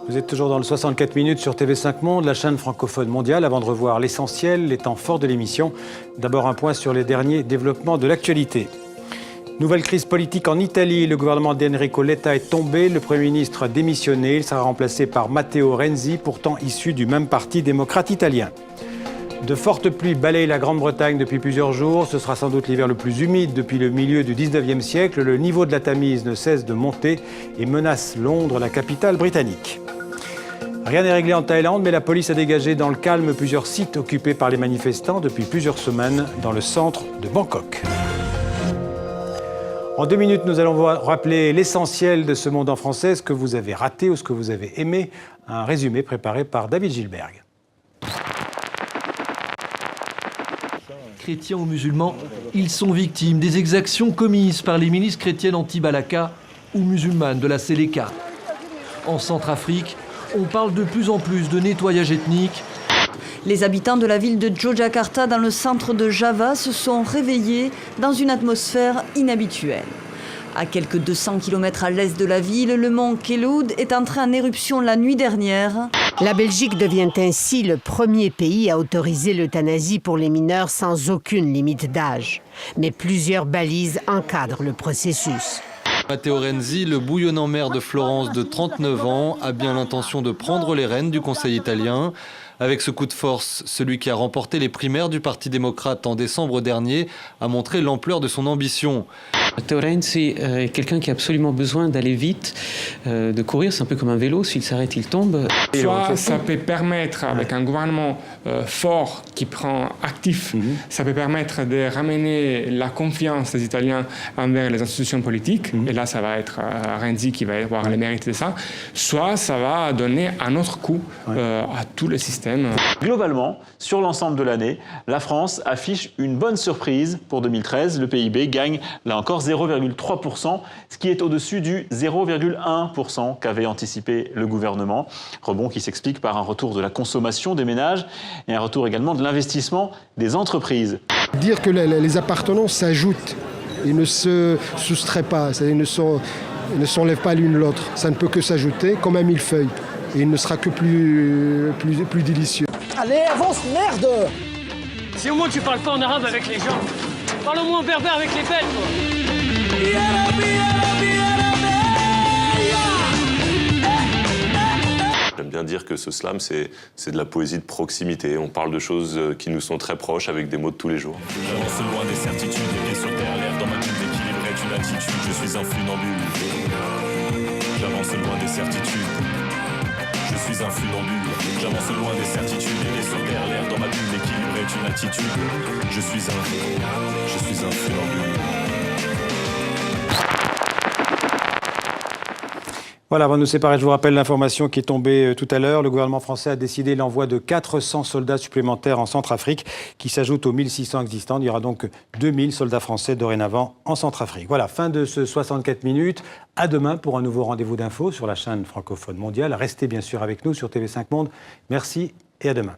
Vous êtes toujours dans le 64 minutes sur TV5 Monde, la chaîne francophone mondiale. Avant de revoir l'essentiel, les temps forts de l'émission, d'abord un point sur les derniers développements de l'actualité. Nouvelle crise politique en Italie. Le gouvernement d'Enrico Letta est tombé. Le Premier ministre a démissionné. Il sera remplacé par Matteo Renzi, pourtant issu du même parti démocrate italien. De fortes pluies balayent la Grande-Bretagne depuis plusieurs jours. Ce sera sans doute l'hiver le plus humide depuis le milieu du 19e siècle. Le niveau de la Tamise ne cesse de monter et menace Londres, la capitale britannique. Rien n'est réglé en Thaïlande, mais la police a dégagé dans le calme plusieurs sites occupés par les manifestants depuis plusieurs semaines dans le centre de Bangkok. En 2 minutes, nous allons vous rappeler l'essentiel de ce monde en français, ce que vous avez raté ou ce que vous avez aimé. Un résumé préparé par David Gilberg. Chrétiens ou musulmans, ils sont victimes des exactions commises par les milices chrétiennes anti-Balaka ou musulmanes de la Séléka. En Centrafrique, on parle de plus en plus de nettoyage ethnique. Les habitants de la ville de Yogyakarta, dans le centre de Java, se sont réveillés dans une atmosphère inhabituelle. À quelques 200 km à l'est de la ville, le mont Keloud est entré en éruption la nuit dernière. La Belgique devient ainsi le premier pays à autoriser l'euthanasie pour les mineurs sans aucune limite d'âge. Mais plusieurs balises encadrent le processus. Matteo Renzi, le bouillonnant maire de Florence de 39 ans, a bien l'intention de prendre les rênes du Conseil italien. Avec ce coup de force, celui qui a remporté les primaires du Parti démocrate en décembre dernier a montré l'ampleur de son ambition. Matteo Renzi est quelqu'un qui a absolument besoin d'aller vite, de courir. C'est un peu comme un vélo, s'il s'arrête, il tombe. Soit ça peut permettre, avec un gouvernement fort qui prend actif, ça peut permettre de ramener la confiance des Italiens envers les institutions politiques, et là ça va être Renzi qui va avoir le mérite de ça, soit ça va donner un autre coup à tout le système. Globalement, sur l'ensemble de l'année, la France affiche une bonne surprise pour 2013. Le PIB gagne là encore 0,3%, ce qui est au-dessus du 0,1% qu'avait anticipé le gouvernement. Rebond qui s'explique par un retour de la consommation des ménages et un retour également de l'investissement des entreprises. Dire que les appartenances s'ajoutent, ils ne se soustraient pas, ils ne s'enlèvent pas l'une l'autre. Ça ne peut que s'ajouter comme un millefeuille. Et il ne sera que plus délicieux. Allez, avance, merde! Si au moins tu parles pas en arabe avec les gens, parle au moins en berbère avec les bêtes, quoi. J'aime bien dire que ce slam, c'est de la poésie de proximité. On parle de choses qui nous sont très proches avec des mots de tous les jours. J'avance loin des certitudes, les pieds sur terre, l'air dans ma bulle d'équilibre est une attitude. Je suis un funambule. J'avance loin des certitudes. Je suis un funambule, j'avance loin des certitudes et les sur terre, l'air dans ma bulle, l'équilibre est une attitude. Je suis un funambule. Voilà, avant de nous séparer, je vous rappelle l'information qui est tombée tout à l'heure. Le gouvernement français a décidé l'envoi de 400 soldats supplémentaires en Centrafrique qui s'ajoutent aux 1600 existants. Il y aura donc 2000 soldats français dorénavant en Centrafrique. Voilà, fin de ce 64 minutes. À demain pour un nouveau rendez-vous d'infos sur la chaîne francophone mondiale. Restez bien sûr avec nous sur TV5 Monde. Merci et à demain.